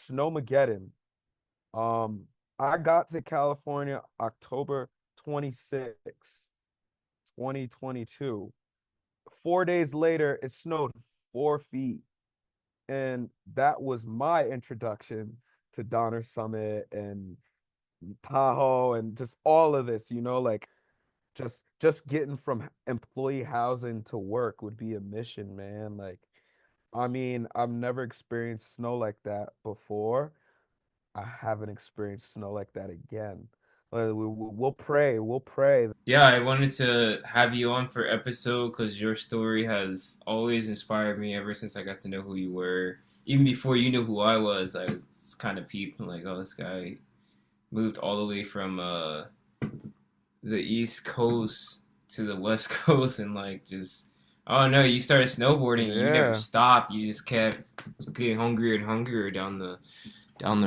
Snowmageddon. Um, I got to California October 26th, 2022. 4 days later, it snowed 4 feet. And that was my introduction to Donner Summit and Tahoe and just all of this, like just getting from employee housing to work would be a mission, man. Like, I mean, I've never experienced snow like that before. I haven't experienced snow like that again. We'll pray. We'll pray. Yeah, I wanted to have you on for episode because your story has always inspired me ever since I got to know who you were. Even before you knew who I was kind of peeped like, oh, this guy moved all the way from the East Coast to the West Coast and like just oh no, you started snowboarding, you never Yeah. stopped, you just kept getting hungrier and hungrier down the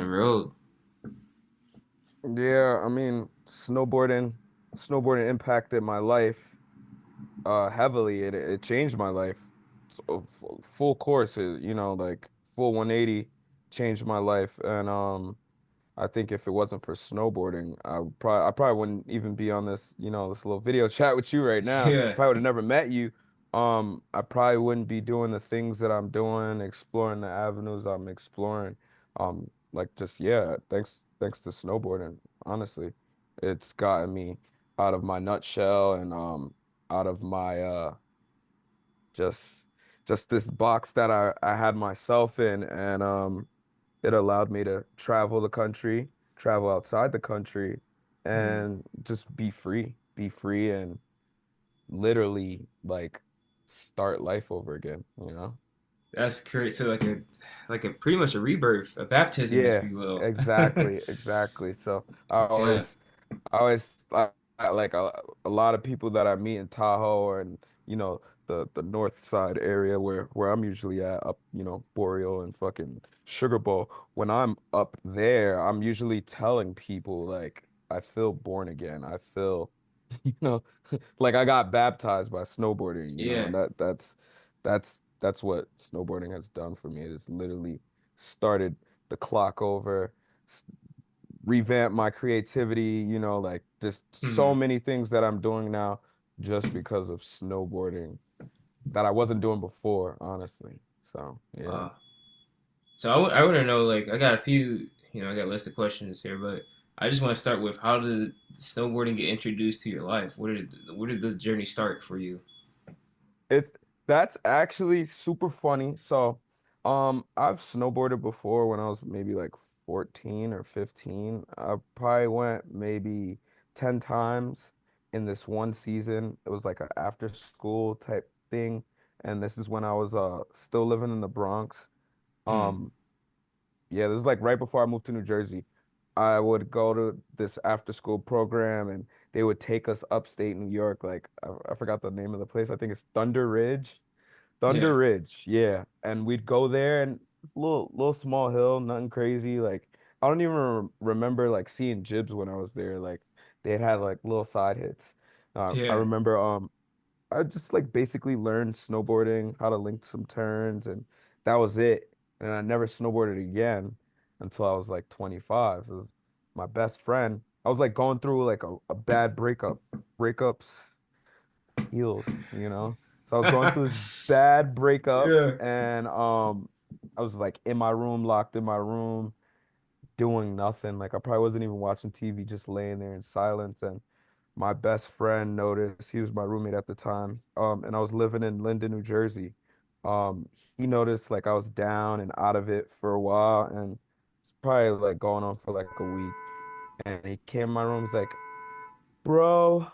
road. Yeah, I mean, snowboarding impacted my life heavily. It changed my life. So, full course, like full 180 changed my life. And I think if it wasn't for snowboarding, I probably wouldn't even be on this little video chat with you right now. Yeah. Probably would have never met you. I probably wouldn't be doing the things that I'm doing, exploring the avenues I'm exploring. Like just yeah, thanks to snowboarding, honestly. It's gotten me out of my nutshell and out of my just just this box that I had myself in and it allowed me to travel the country, travel outside the country, Hmm. and just be free and literally like start life over again, you know? That's great. So like a pretty much a rebirth, a baptism, if Yeah, you will. exactly. So Yeah. I like a lot of people that I meet in Tahoe and the north side area where I'm usually at up Boreal and fucking Sugar Bowl. When I'm up there, I'm usually telling people like I feel born again. I feel you know like I got baptized by snowboarding, Yeah. and that's what snowboarding has done for me. It's literally started the clock over, s- revamped my creativity, like just so Hmm. many things that I'm doing now just because of snowboarding that I wasn't doing before, honestly. So, yeah. Wow. So I want to know, like, I got a few, I got a list of questions here, but I just want to start with how did snowboarding get introduced to your life? Where did the journey start for you? It's that's actually super funny. So, I've snowboarded before when I was maybe like 14 or 15. I probably went maybe 10 times in this one season. It was like an after school type thing. And this is when I was still living in the Bronx. Hmm. Um, yeah, this is like right before I moved to New Jersey. I would go to this after school program and they would take us upstate New York. Like I forgot the name of the place. I think it's Thunder Ridge. Yeah. Thunder Ridge, yeah. And we'd go there and little small hill, nothing crazy. Like I don't even remember like seeing jibs when I was there. Like they had like little side hits. I Yeah. remember I just like basically learned snowboarding, how to link some turns, and that was it. And I never snowboarded again until I was like 25. It was my best friend. I was like going through like a bad breakups healed. So I was going through this bad breakup Yeah. and I was like in my room, locked in my room, doing nothing. Like I probably wasn't even watching TV, just laying there in silence. And my best friend noticed, he was my roommate at the time, and I was living in Linden, New Jersey. Um, he noticed like I was down and out of it for a while, and it's probably like going on for like a week. And he came in my room, he's like, "Bro,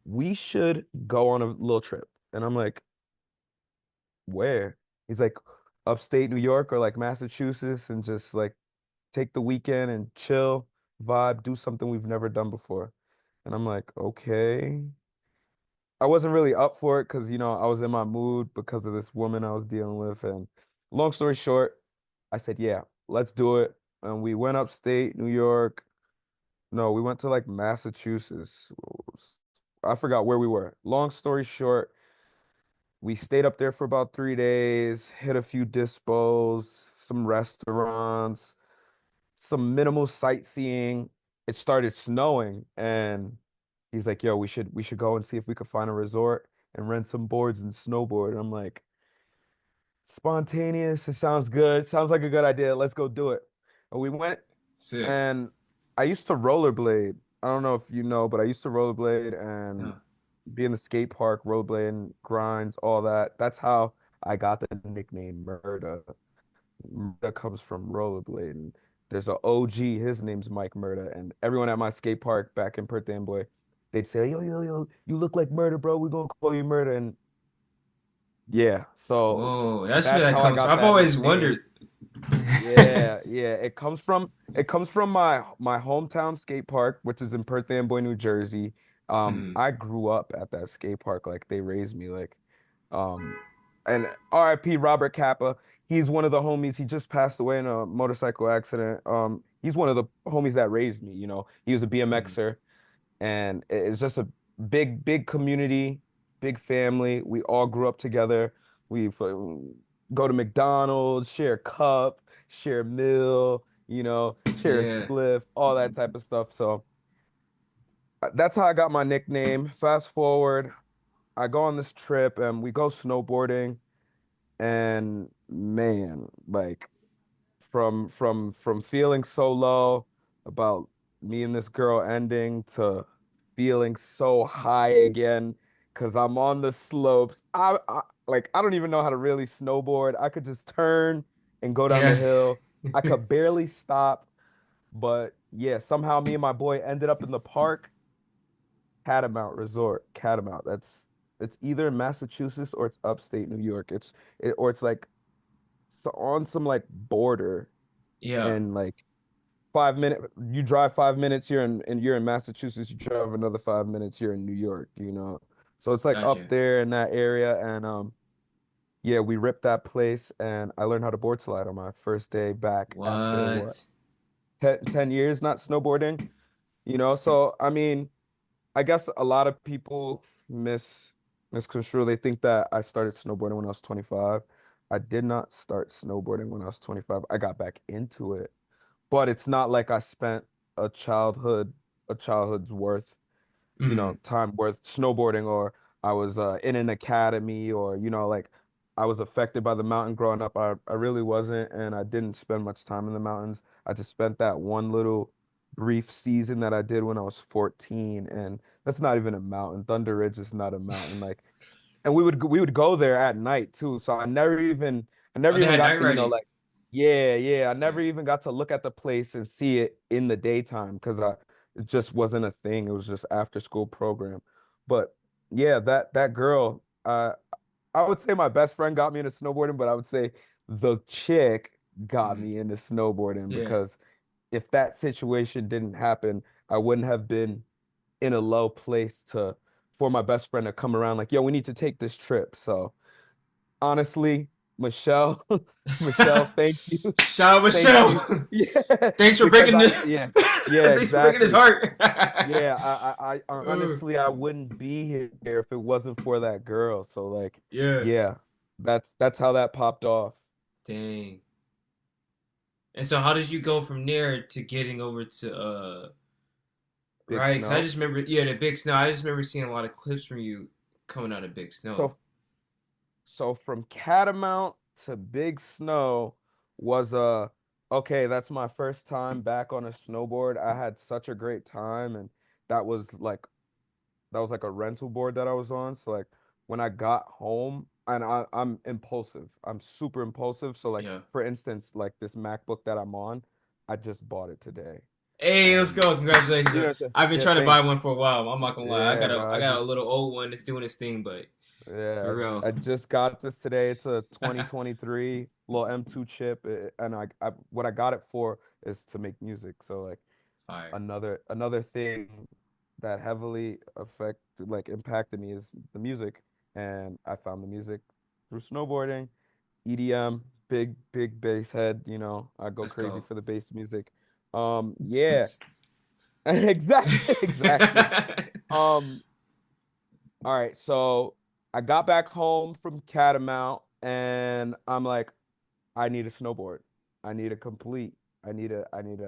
we should go on a little trip." And I'm like, "Where?" He's like, "Upstate New York or like Massachusetts, and just like take the weekend and chill, vibe, do something we've never done before." And I'm like, "Okay." I wasn't really up for it because, I was in my mood because of this woman I was dealing with. And long story short, I said, yeah, let's do it. And we went upstate New York. No, we went to like Massachusetts. I forgot where we were. Long story short, we stayed up there for about 3 days, hit a few dispos, some restaurants, some minimal sightseeing. It started snowing, and he's like, "Yo, we should go and see if we could find a resort and rent some boards and snowboard." And I'm like, "Spontaneous. It sounds good. Sounds like a good idea. Let's go do it." And we went, Sick. and I used to rollerblade. I don't know if you know, but I used to rollerblade and Yeah. be in the skate park, rollerblading, grinds, all that. That's how I got the nickname Murda. Murda comes from rollerblading. There's a OG, his name's Mike Murda, and everyone at my skate park back in Perth Amboy, they'd say, "Yo, yo, yo, you look like Murda, bro. We're gonna call you Murda." And yeah, so Whoa, that's where that's that how I comes from. got I've that always nickname. wondered. Yeah, yeah. It comes from my hometown skate park, which is in Perth Amboy, New Jersey. Hmm. I grew up at that skate park, like they raised me, like, um, and RIP Robert Kappa. He's one of the homies. He just passed away in a motorcycle accident. He's one of the homies that raised me. He was a Hmm. BMXer, and it's just a big, big community, big family. We all grew up together. We go to McDonald's, share a cup, share a meal, share a Yeah. spliff, all that type of stuff. So that's how I got my nickname. Fast forward, I go on this trip and we go snowboarding, and man, like from feeling so low about me and this girl ending to feeling so high again because I'm on the slopes. I don't even know how to really snowboard. I could just turn and go down the Yeah. hill. I could barely stop, but yeah, somehow me and my boy ended up in the park, Catamount Resort. Catamount. It's either in Massachusetts or it's upstate New York. Or it's like on some like border, Yeah. and like 5 minute you drive 5 minutes here and you're in Massachusetts, you drive another 5 minutes here in New York. So it's like up Gotcha. there in that area, and yeah, we ripped that place, and I learned how to board slide on my first day back after what, What? 10 years not snowboarding. So I mean, I guess a lot of people misconstrue. They think that I started snowboarding when I was 25. I did not start snowboarding when I was 25. I got back into it, but it's not like I spent a childhood, a childhood's worth, Hmm. time worth snowboarding, or I was in an academy, or like I was affected by the mountain growing up. I really wasn't, and I didn't spend much time in the mountains. I just spent that one little brief season that I did when I was 14, and that's not even a mountain. Thunder Ridge is not a mountain. Like, and we would go there at night too. So I Oh, never they even had got night to, riding. like, yeah, yeah, I Yeah. never even got to look at the place and see it in the daytime because it just wasn't a thing. It was just after school program. But yeah, that girl, I would say my best friend got me into snowboarding, but I would say the chick got Hmm. me into snowboarding Yeah. because if that situation didn't happen, I wouldn't have been in a low place to for my best friend to come around like, yo, we need to take this trip. So honestly, Michelle, Michelle, thank you. Shout out Thank you. Michelle. Yeah, Thanks for because breaking yeah, the. yeah, Thanks for breaking his exactly. heart. Yeah, I Oh, honestly I wouldn't be here if it wasn't for that girl. So like, yeah. yeah, that's how that popped off. Dang. And so, how did you go from there to getting over to Big right? Because I Snow. just remember, yeah, the Big Snow. I just remember seeing a lot of clips from you coming out of Big Snow. So so from Catamount to Big Snow was okay, that's my first time back on a snowboard. I had such a great time, and that was like that was like a rental board that I was on. So like when I got home, and I'm impulsive. I'm super impulsive. So like Yeah. for instance, like this MacBook that I'm on, I just bought it today. Hey, let's And go! Congratulations. you know, what I'm saying? I've been Yeah, trying to buy thanks. one for a while. I'm not gonna lie. Yeah, bro. I I got a just little old one that's doing its thing, but for Yeah, real, I just got this today. It's a 2023 little M2 chip, and what I got it for is to make music. So like fire. another thing that heavily impacted me is the music, and I found the music through snowboarding, EDM, big bass head. I go Let's crazy go. for the bass music. Yeah, exactly, exactly. Um, all right, so I got back home from Catamount and I'm like, I need a snowboard. I need a complete. I need an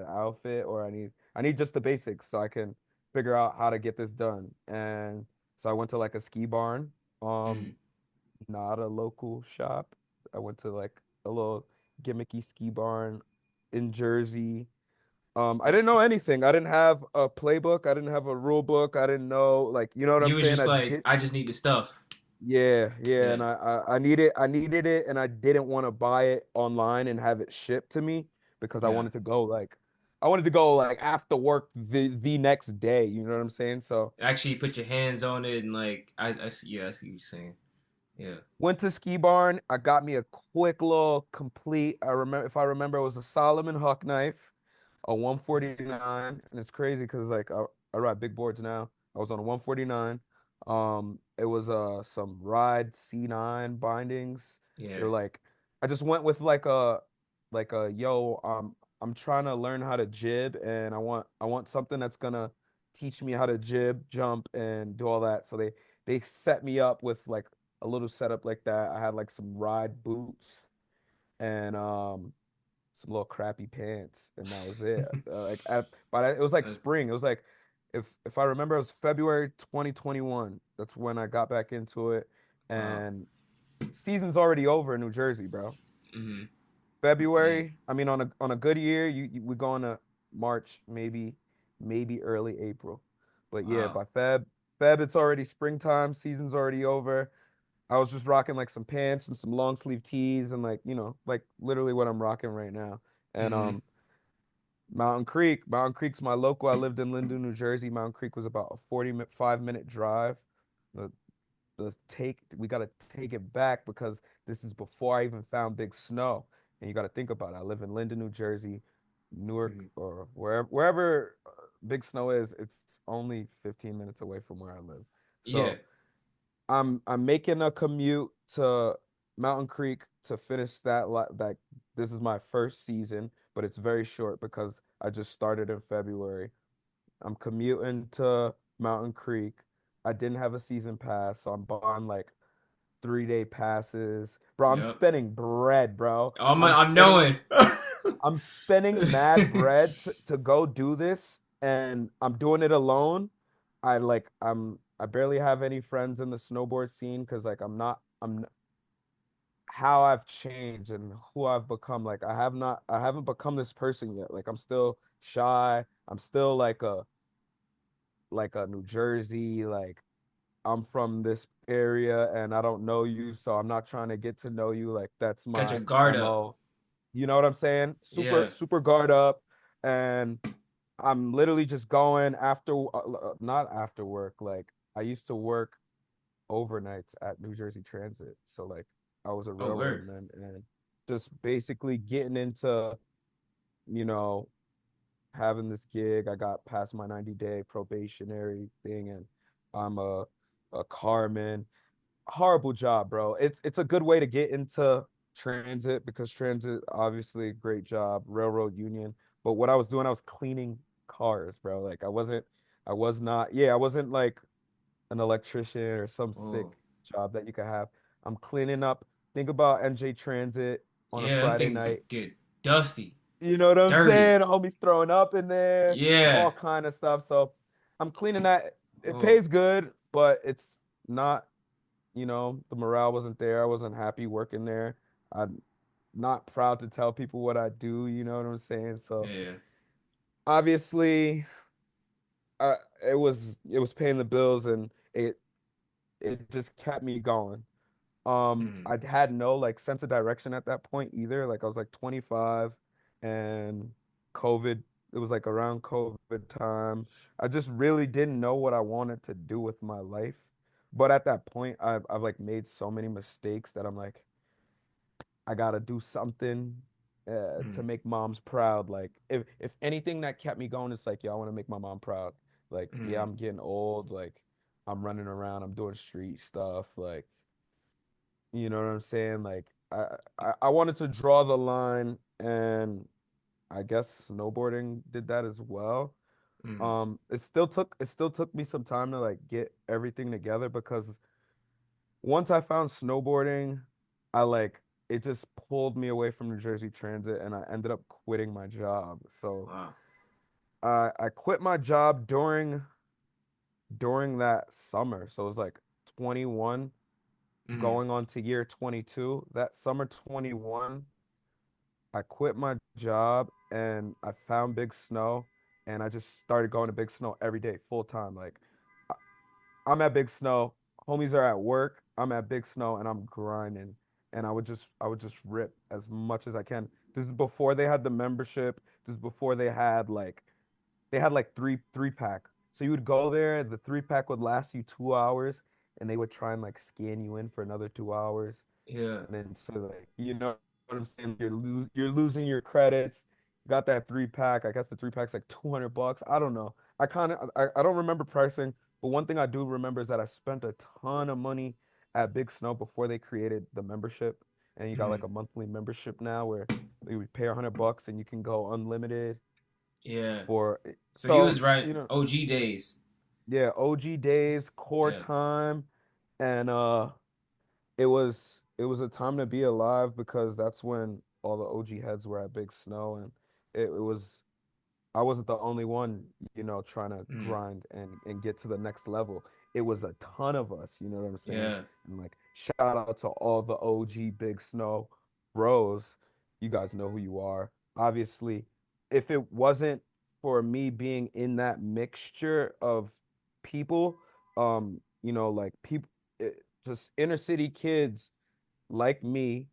outfit, or I need just the basics so I can figure out how to get this done. And so I went to like a ski barn, um, Mm. not a local shop. I went to like a little gimmicky ski barn in Jersey. I didn't know anything. I didn't have a playbook. I didn't have a rule book. I didn't know, like, you know what I'm You was saying? just I like, did. I just need the stuff. Yeah, yeah, Yeah, and I needed it, and I didn't want to buy it online and have it shipped to me because yeah. I wanted to go like after work the next day, you know what I'm saying? So Actually, put your hands on it and like, I see. Yeah, I see what you're saying. Yeah. went to Ski Barn. I got me a quick little complete. I remember, if I remember, it was a Solomon Huck knife, a Nice. 149, and it's crazy because like I ride big boards now. I was on a 149. It was some Ride C9 bindings. Yeah. They're like, I just went with like a yo, I'm trying to learn how to jib, and I want something that's gonna teach me how to jib, jump, and do all that. So they set me up with like a little setup like that. I had like some Ride boots and some little crappy pants, and that was it. It was like That's, spring. It was like if I remember, it was February 2021. That's when I got back into it, wow. and season's already over in New Jersey, bro. Hmm. Yeah. February. I mean, on a good year, we go into March, maybe early April, but yeah, Wow. by Feb, it's already springtime. Season's already over. I was just rocking like some pants and some long sleeve tees and like, you know, like literally what I'm rocking right now. And Hmm. Mountain Creek's my local. I lived in Linden, New Jersey. Mountain Creek was about a 45-minute drive. The we gotta take it back because this is before I even found big snow. And you gotta think about it. I live in Linden, New Jersey, Newark, Hmm. or wherever big snow is. It's only 15 minutes away from where I live. Yeah. So I'm making a commute to Mountain Creek to finish that this is my first season, but it's very short because I just started in February. I'm commuting to Mountain Creek. I didn't have a season pass, so I'm buying like 3-day passes. Bro, I'm Yep. spending bread, bro. I'm knowing. I'm spending mad bread to go do this, and I'm doing it alone. I barely have any friends in the snowboard scene because like how I've changed and who I've become. Like I haven't become this person yet. Like I'm still shy. I'm still like a New Jersey, like I'm from this area and I don't know you, so I'm not trying to get to know you. Like that's Got your my guard up. MO. You know what I'm saying? Yeah. Super guard up, and I'm literally just going after not after work. Like I used to work overnights at New Jersey Transit. So like I was a Oh, word. railroadman and just basically getting into, you know, having this gig. I got past my 90-day probationary thing, and I'm a carman. Horrible job, bro. It's a good way to get into transit because transit obviously a great job, railroad union. But what I was doing, I was cleaning cars, bro. Like I was not, yeah, I wasn't like an electrician or some Oh. sick job that you could have. I'm cleaning up. Think about NJ Transit on a Yeah, them Friday things night. get dusty, You know what I'm dirty. saying? Homies throwing up in there, Yeah. all kind of stuff. So I'm cleaning that. It Oh. pays good, but it's not, you know, the morale wasn't there. I wasn't happy working there. I'm not proud to tell people what I do, you know what I'm saying? So Yeah. obviously, uh, it was paying the bills and it just kept me going. Mm. I had no like sense of direction at that point either. Like I was like 25 and COVID, it was like around COVID time. I just really didn't know what I wanted to do with my life. But at that point, I've like made so many mistakes that I'm like, I gotta do something to Mm. make moms proud. Like if anything that kept me going, it's like, yeah, I want to make my mom proud. Like, yeah, Mm. I'm getting old. Like I'm running around, I'm doing street stuff. Like you know what I'm saying? Like I wanted to draw the line, and I guess snowboarding did that as well. Mm. It still took me some time to like get everything together because once I found snowboarding, I like it just pulled me away from New Jersey Transit, and I ended up quitting my job. So Wow. I quit my job during that summer. So it was like 21 Mm-hmm. going on to year 22. That summer 21, I quit my job and I found Big Snow, and I just started going to Big Snow every day, full time. Like I- I'm at Big Snow, homies are at work, I'm at Big Snow and I'm grinding. And I would just rip as much as I can. This is before they had the membership. This is before they had like three pack. So you would go there, the three pack would last you 2 hours, and they would try and like scan you in for another 2 hours. Yeah. And then so like you know what I'm saying? You're losing your credits. Got that three pack. I guess the three pack's like $200. I don't know. I don't remember pricing, but one thing I do remember is that I spent a ton of money at Big Snow before they created the membership. And you got Mm-hmm. like a monthly membership now where you would pay $100 and you can go unlimited Yeah. for So you so was right. you know OG days. yeah, OG days, core Yeah. time, and it was a time to be alive because that's when all the OG heads were at Big Snow, and it was I wasn't the only one, trying to Mm. grind and get to the next level. It was a ton of us, you know what I'm saying? Yeah. And like shout out to all the OG Big Snow bros. You guys know who you are. Obviously, if it wasn't for me being in that mixture of people, like people, just inner city kids like me,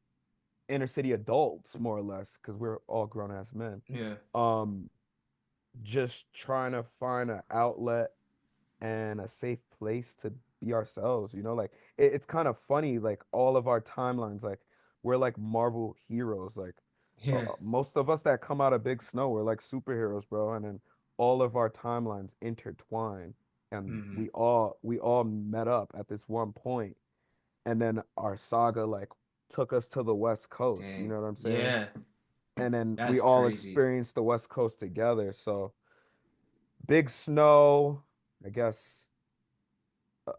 inner city adults more or less, because we're all grown ass men. Yeah. Um, just trying to find an outlet and a safe place to be ourselves, like it's kind of funny, like all of our timelines, like we're like Marvel heroes, like Yeah. most of us that come out of Big Snow, we're like superheroes, bro, and then all of our timelines intertwine, and Mm-hmm. we all met up at this one point, and then our saga like took us to the West Coast, you Dang. know what I'm saying? Yeah. And then we That's all crazy. experienced the West Coast together. So Big Snow, I guess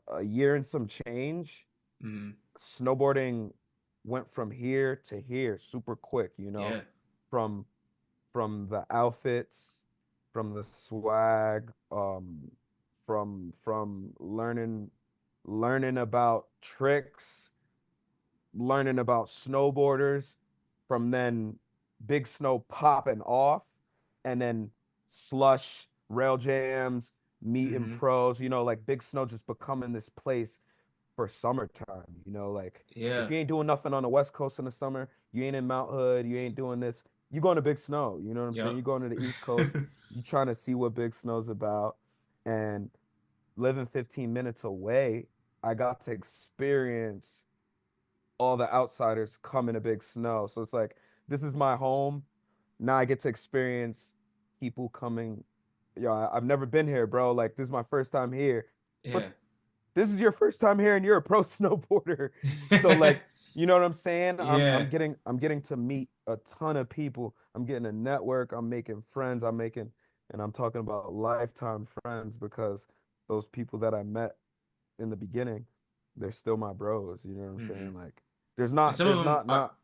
a year and some change. Mm-hmm. Snowboarding went from here to here super quick, Yeah. from the outfits, from the swag, from learning about tricks, learning about snowboarders, from then Big Snow popping off, and then slush, rail jams, meeting Mm-hmm. pros, like Big Snow just becoming this place for summertime, like if Yeah. you ain't doing nothing on the West Coast in the summer, you ain't in Mount Hood, you ain't doing this, you going to Big Snow, you know what I'm saying? You Yep. going to the East Coast, you trying to see what Big Snow's about, and living 15 minutes away, I got to experience all the outsiders coming to Big Snow. So it's like this is my home. Now I get to experience people coming. I've never been here, bro. Like this is my first time here. But Yeah. this is your first time here and you're a pro snowboarder. So like, you know what I'm saying? I'm Yeah. I'm getting I'm getting to meet a ton of people. I'm getting a network, I'm making friends, and I'm talking about lifetime friends because those people that I met in the beginning, they're still my bros. You know what I'm Mm-hmm. saying? Like, there's And not, some of there's them not, are, not.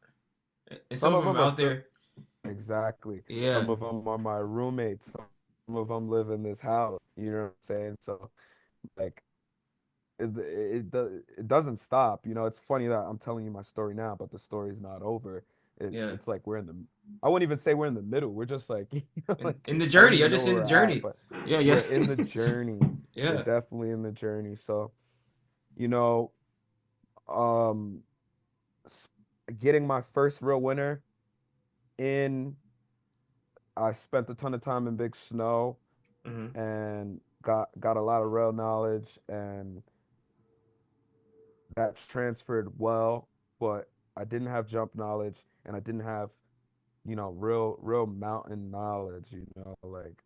and some Some of of them them are out still there. exactly. Yeah. Some of them are my roommates. Some of them live in this house. You know what I'm saying? So like, it doesn't stop. It's funny that I'm telling you my story now, but the story's not over. Yeah. It's like I wouldn't even say we're in the middle. We're just like, like In the I don't journey. You're even know just where in the we're at, journey. but Yeah. Yeah. we're in the journey. We're Yeah. definitely in the journey. So, you know, um, s- getting my first real winner in, I spent a ton of time in Big Snow Mm-hmm. and got a lot of rail knowledge, and that transferred well, but I didn't have jump knowledge and I didn't have, real mountain knowledge, like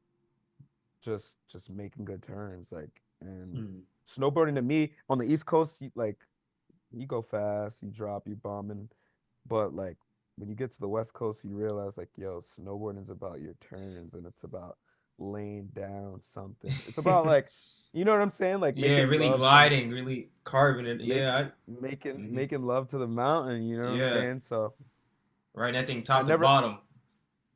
just making good turns, like, and Mm-hmm. snowboarding to me on the East Coast, you go fast, you drop, you bombing, but like when you get to the West Coast, you realize like, yo, snowboarding is about your turns and it's about laying down something. It's about like, you know what I'm saying? Like Yeah, making really love to gliding, really carving it. make Yeah, hmm making love to the mountain, you know what I'm yeah, saying? So right. That thing I top to never bottom.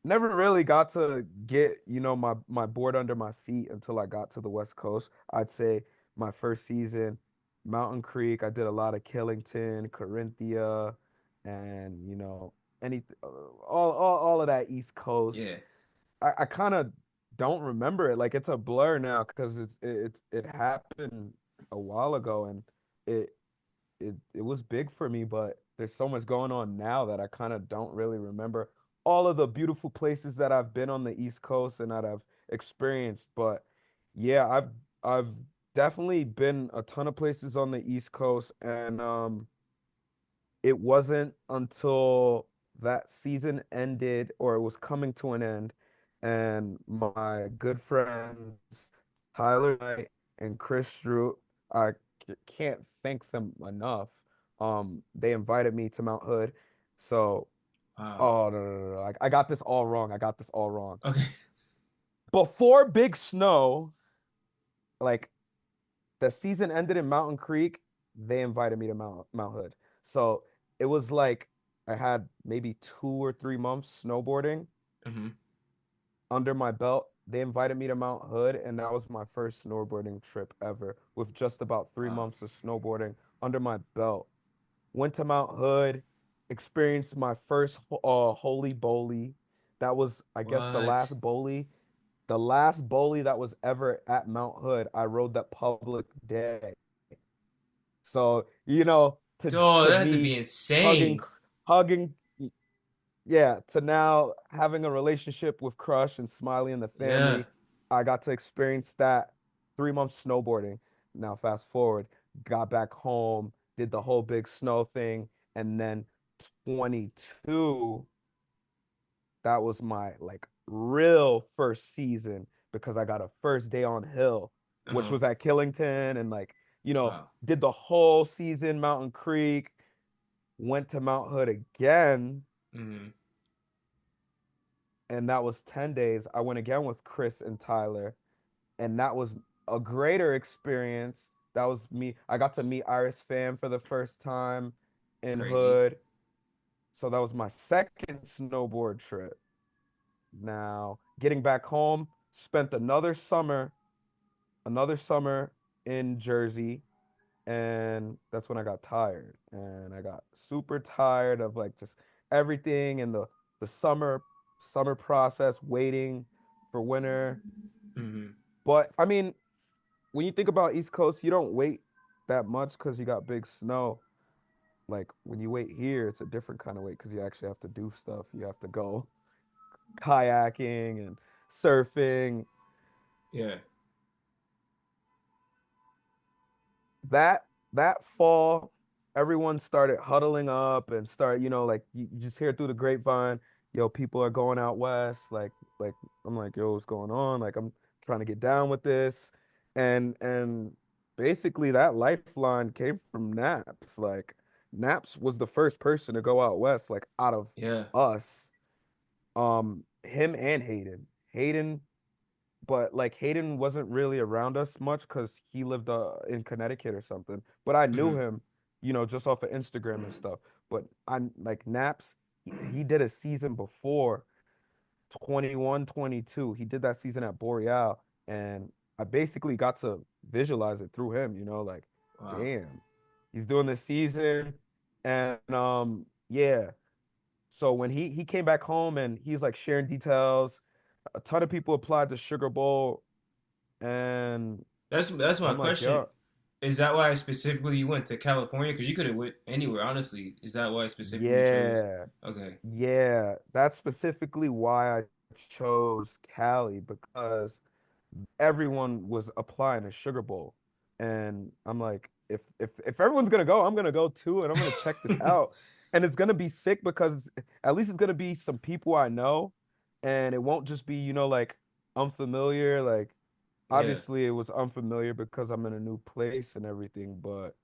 never really got to get, my board under my feet until I got to the West Coast. I'd say my first season, Mountain Creek, I did a lot of Killington, Corinthia, and any all of that East Coast. Yeah. I kind of don't remember it. Like it's a blur now because it happened a while ago and it it was big for me, but there's so much going on now that I kind of don't really remember all of the beautiful places that I've been on the East Coast and that I've experienced. But yeah, I've definitely been a ton of places on the East Coast, and it wasn't until that season ended or it was coming to an end, and my good friends Tyler Knight and Chris Stroop, I can't thank them enough. They invited me to Mount Hood. So, Wow. oh no, no, no, no. I got this all wrong. I got this all wrong. Okay. Before Big Snow, like the season ended in Mountain Creek, they invited me to Mount Hood. So it was like I had maybe 2 or 3 months snowboarding hmm under my belt. They invited me to Mount Hood, and that was my first snowboarding trip ever, with just about three Wow. months of snowboarding under my belt. Went to Mount Hood, experienced my first holy bowlie. That was, I guess, What? the last bowlie that was ever at Mount Hood. I rode that public day. So, to Oh, to that had to be me hugging insane. hugging yeah, to now having a relationship with Crush and Smiley and the Yeah. family, I got to experience that 3 months snowboarding. Now fast forward, got back home, did the whole big snow thing, and then 22, that was my like real first season because I got a first day on hill, which Uh-huh. was at Killington, and like, Wow. did the whole season Mountain Creek, went to Mount Hood again, hmm and that was 10 days. I went again with Chris and Tyler, and that was a greater experience. That was me. I got to meet Iris Pham for the first time in Crazy. Hood. So that was my second snowboard trip. Now, getting back home, spent another summer in Jersey, and that's when I got tired. And I got super tired of like just everything and the summer process, waiting for winter. hmm But I mean, when you think about East Coast, you don't wait that much because you got big snow. Like when you wait here, it's a different kind of wait because you actually have to do stuff. You have to go kayaking and surfing. Yeah. That fall, everyone started huddling up and start, like you just hear through the grapevine, yo, people are going out west. Like I'm like, yo, what's going on? Like I'm trying to get down with this. And basically that lifeline came from Naps. Like Naps was the first person to go out west, like out of Yeah. us. Him and Hayden. But like Hayden wasn't really around us much because he lived in Connecticut or something. But I knew hmm him, just off of Instagram and stuff. But I like Naps, he did a season before 21, 22. He did that season at Boreal, and I basically got to visualize it through him, like, Wow. damn, he's doing this season. And yeah. So when he came back home and he's like sharing details, a ton of people applied to Sugar Bowl. And That's my I'm like, question. yo, Is that why specifically you went to California? Because you could have went anywhere, honestly. Is that why specifically you chose? yeah, Okay. yeah. That's specifically why I chose Cali because everyone was applying to Sugar Bowl. And I'm like, if everyone's gonna go, I'm gonna go too, and I'm gonna check this out. And it's gonna be sick because at least it's gonna be some people I know, and it won't just be, like unfamiliar. Like yeah. obviously it was unfamiliar because I'm in a new place and everything, but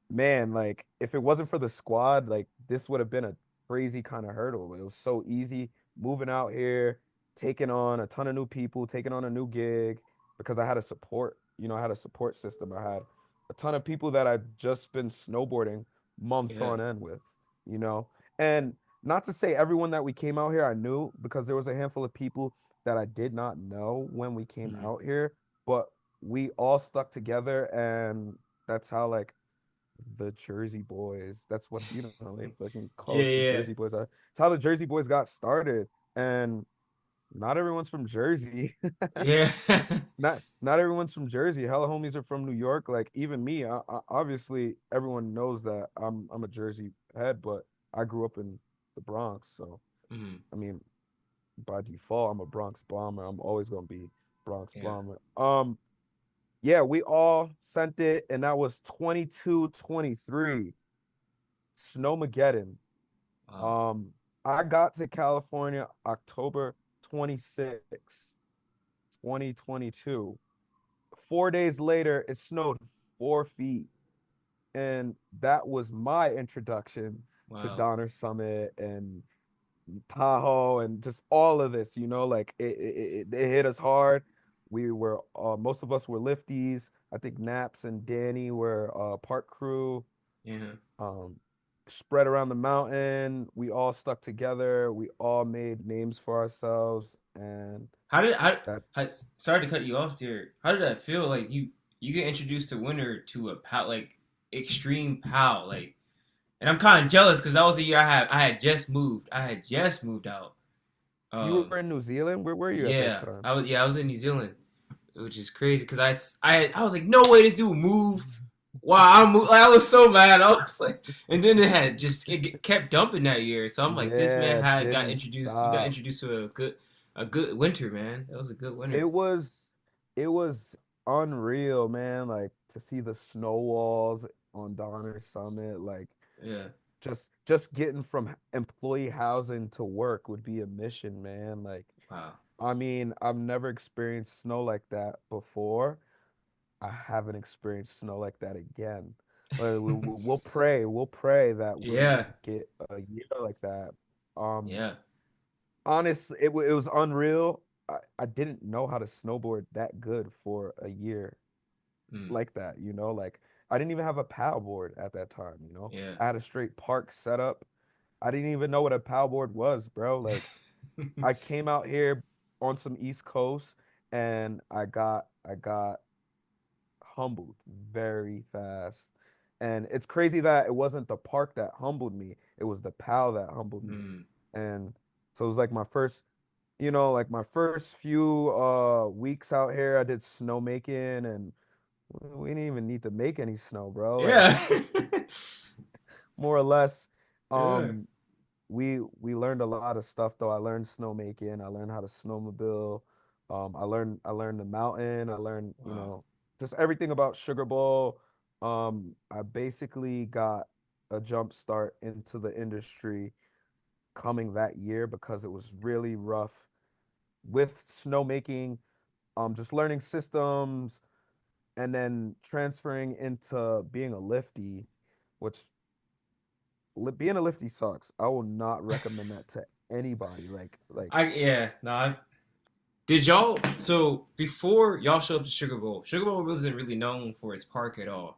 man, like if it wasn't for the squad, like this would have been a crazy kind of hurdle. It was so easy moving out here. taking on a ton of new people, taking on a new gig because I had a support, I had a support system. I had a ton of people that I'd just been snowboarding months Yeah. on end with, you know. And not to say everyone that we came out here I knew, because there was a handful of people that I did not know when we came Mm. out here, but we all stuck together, and that's how like the Jersey Boys. That's what they fucking call Yeah, us, the yeah, Jersey Boys. It's how the Jersey Boys got started, and not everyone's from Jersey. yeah. Not everyone's from Jersey. Hella homies are from New York. Like even me, obviously everyone knows that I'm a Jersey head, but I grew up in the Bronx, so Mm. I mean by default I'm a Bronx bomber. I'm always gonna be Bronx Yeah. bomber. Yeah, we all sent it, and that was 22-23. Snowmageddon. Wow. Um, I got to California October 26, 2022. 4 days later, it snowed 4 feet. And that was my introduction to Wow. Donner Summit and Tahoe and just all of this, like it hit us hard. Most of us were lifties. I think Naps and Danny were park crew. Yeah. um, Spread around the mountain. We all stuck together. We all made names for ourselves, and How did that how sorry to cut you off there. How did that feel? Like you get introduced to winter to a pal like extreme pal like, and I'm kind of jealous because that was the year I had just moved. I had just moved out. you Um, were in New Zealand. Where were you at that yeah, time? I was in New Zealand, which is crazy because I was like, no way, this dude move. Wow, I was so mad. I was like, and then it had just kept dumping that year. So I'm like, this man Yeah, had got didn't introduced. You got stop. introduced to a good winter, man. That was a good winter. It was it was unreal, man. Like to see the snow walls on Donner Summit, like Yeah. just getting from employee housing to work would be a mission, man. Like, Wow. I mean, I've never experienced snow like that before. I haven't experienced snow like that again. We'll pray that we Yeah. get a year like that. Um, Yeah. Honestly, it was unreal. I didn't know how to snowboard that good for a year Mm. like that, like I didn't even have a paddle board at that time. Yeah. I had a straight park setup. I didn't even know what a paddle board was, bro. Like I came out here on some East Coast, and I got humbled very fast. And it's crazy that it wasn't the park that humbled me. It was the pal that humbled me. mm. And so it was like my first few weeks out here, I did snowmaking, and we didn't even need to make any snow, bro. Like Yeah. more or less. yeah. Um we learned a lot of stuff though. I learned snowmaking, I learned how to snowmobile. I learned the mountain, I learned, Wow. just everything about Sugar Bowl. I basically got a jump start into the industry coming that year because it was really rough with snowmaking, just learning systems and then transferring into being a lifty, which being a lifty sucks. I will not recommend that to anybody. Like I yeah. No. Did y'all so before y'all showed up to Sugar Bowl? Sugar Bowl wasn't really known for its park at all.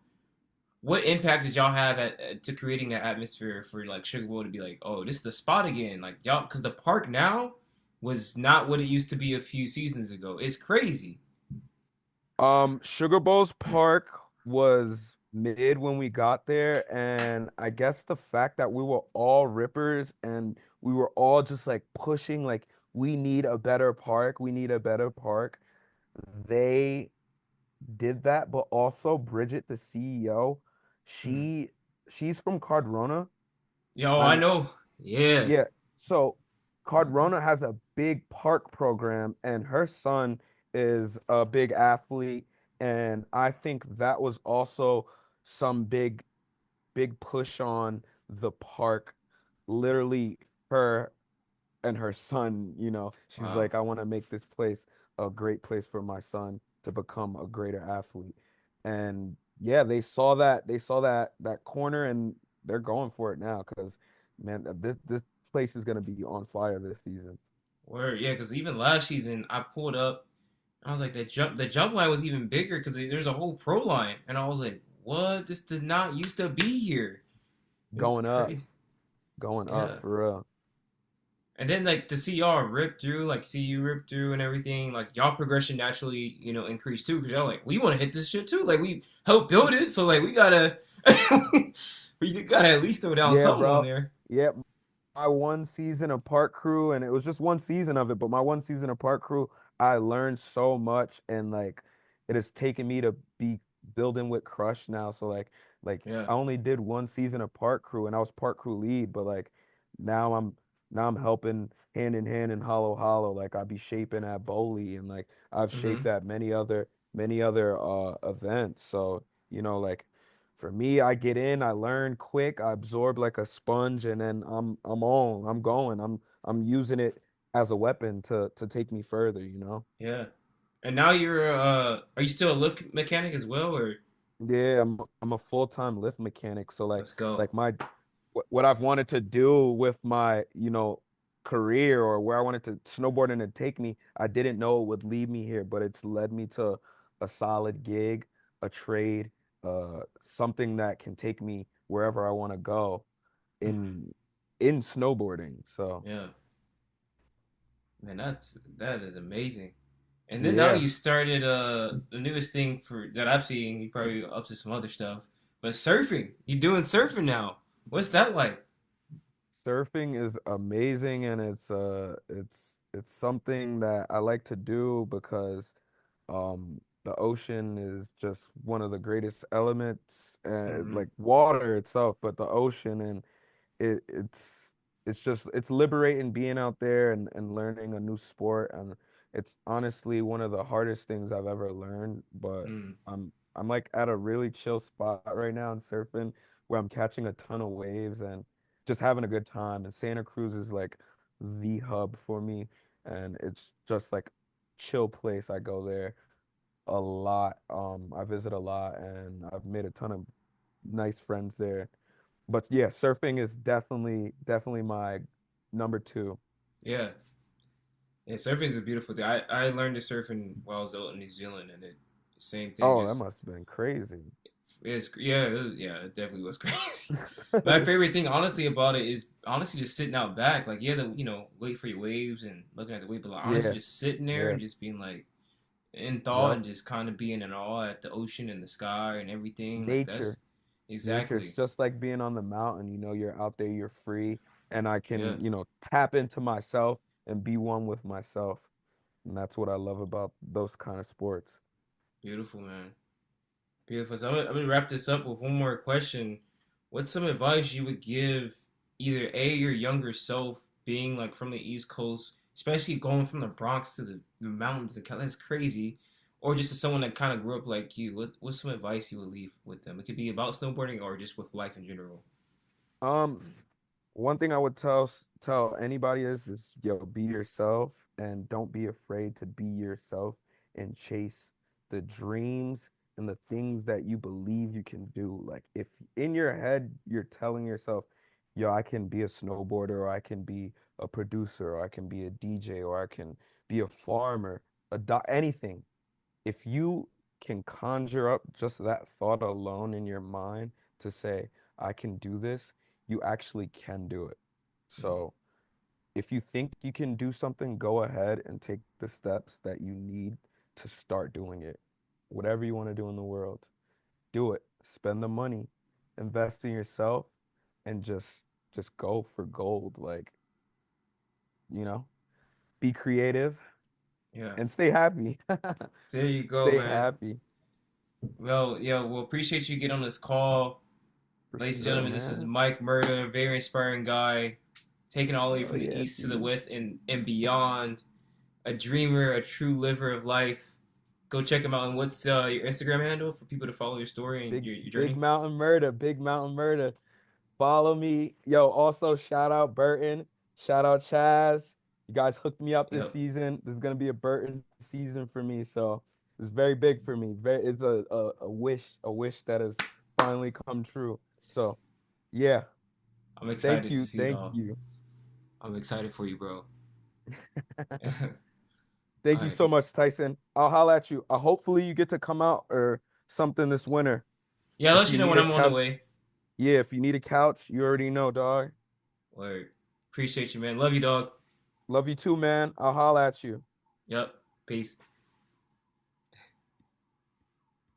What impact did y'all have to creating that atmosphere for like Sugar Bowl to be like, oh, this is the spot again? Like y'all, because the park now was not what it used to be a few seasons ago. It's crazy. Sugar Bowls Park was mid when we got there, and I guess the fact that we were all rippers and we were all just like pushing, like we need a better park, we need a better park. They did that, but also Bridget, the CEO, Mm. she she's from Cardrona. Yo, I And know. Yeah. yeah, so Cardrona has a big park program, and her son is a big athlete, and I think that was also some big push on the park. Literally, her and her son, she's Wow. like, I want to make this place a great place for my son to become a greater athlete. And yeah, they saw that corner, and they're going for it now because man, this place is gonna be on fire this season. Where yeah, because even last season I pulled up, I was like the jump line was even bigger because there's a whole pro line, and I was like, what? This did not used to be here. It's Going up, crazy. going up Yeah. for real. And then like to see y'all rip through, like see you rip through and everything, like y'all progression naturally, increased too, because y'all like we want to hit this shit too, like we helped build it, so like we gotta, we gotta at least throw down Yeah, something on bro. there. Yeah, my one season of park crew, and it was just one season of it, but my one season of park crew, I learned so much, and like it has taken me to be building with Crush now. So like Yeah. I only did one season of park crew, and I was park crew lead, but like now I'm now I'm helping hand in hand in Hollow Hollow. Like I be shaping at Bowley, and like I've Mm-hmm. shaped at many other events. So like for me, I get in, I learn quick, I absorb like a sponge, and then I'm on, I'm going, I'm using it as a weapon to take me further. Yeah. And now are you still a lift mechanic as well, or Yeah, I'm a full-time lift mechanic, so like let's go? like my what I've wanted to do with my, career or where I wanted to snowboarding to take me, I didn't know it would lead me here, but it's led me to a solid gig, a trade, something that can take me wherever I want to go in in snowboarding. So, Yeah, man, that is amazing. And then now yeah. you started the newest thing for that I've seen. You probably up to some other stuff, but surfing. You doing surfing now? What's that like? Surfing is amazing, and it's something that I like to do because the ocean is just one of the greatest elements, Mm-hmm. like water itself, but the ocean, and it it's just it's liberating being out there and learning a new sport, and it's honestly one of the hardest things I've ever learned, but Mm, I'm like at a really chill spot right now in surfing where I'm catching a ton of waves and just having a good time, and Santa Cruz is like the hub for me, and it's just like chill place. I go there a lot. I visit a lot, and I've made a ton of nice friends there. But yeah, surfing is definitely my number two. yeah, yeah. Surfing is a beautiful thing. I learned to surf while I was out in New Zealand, and it same thing. Oh, that Just must have been crazy. yeah, it definitely was crazy. My favorite thing, honestly, about it is honestly just sitting out back. Like, yeah, wait for your waves and looking at the wave, but like, honestly, Yeah, just sitting there yeah, and just being like in thought yep. and just kind of being in awe at the ocean and the sky and everything. Like, that's Nature, nature. It's exactly, just like being on the mountain. You're out there, you're free, and I yeah, can, tap into myself and be one with myself. And that's what I love about those kind of sports. beautiful, man. Beautiful. So I'm gonna wrap this up with one more question. What's some advice you would give either A, your younger self, being like from the East Coast, especially going from the Bronx to the mountains to Cali, that's crazy, or just to someone that kind of grew up like you? What's some advice you would leave with them? It could be about snowboarding or just with life in general. Um, One thing I would tell anybody is yo, be yourself and don't be afraid to be yourself and chase the dreams and the things that you believe you can do. Like if in your head you're telling yourself, yo, I can be a snowboarder, or I can be a producer, or I can be a DJ, or I can be a farmer, anything. If you can conjure up just that thought alone in your mind to say, I can do this, you actually can do it. Mm, So if you think you can do something, go ahead and take the steps that you need to start doing it. Whatever you want to do in the world, do it. Spend the money, invest in yourself, and just go for gold. Like, you know, be creative yeah. and stay happy. There you go, Stay man. happy. Well, yeah, well, appreciate you getting on this call. For Ladies and sure, gentlemen, this is man. Mike Murda, very inspiring guy, taking all the way Hell from the yeah, east to the dude. west and beyond. A dreamer, a true liver of life. Go check him out. And what's your Instagram handle for people to follow your story and your Big journey? Mountain Murder, Big Mountain Murder. Follow me. Yo, also shout out Burton. Shout out Chaz. You guys hooked me up this Yep, season. This is gonna be a Burton season for me. So it's very big for me. It's a wish that has finally come true. So yeah, I'm excited to see it thank all. you. I'm excited for you, bro. Thank All you right. so much, Tyson. I'll holla at you. Hopefully you get to come out or something this winter. Yeah, I'll If let you you know need when a I'm on the couch, way. yeah, if you need a couch, you already know, dog. Or appreciate you, man. Love you, dog. Love you too, man. I'll holla at you. Yep. Peace.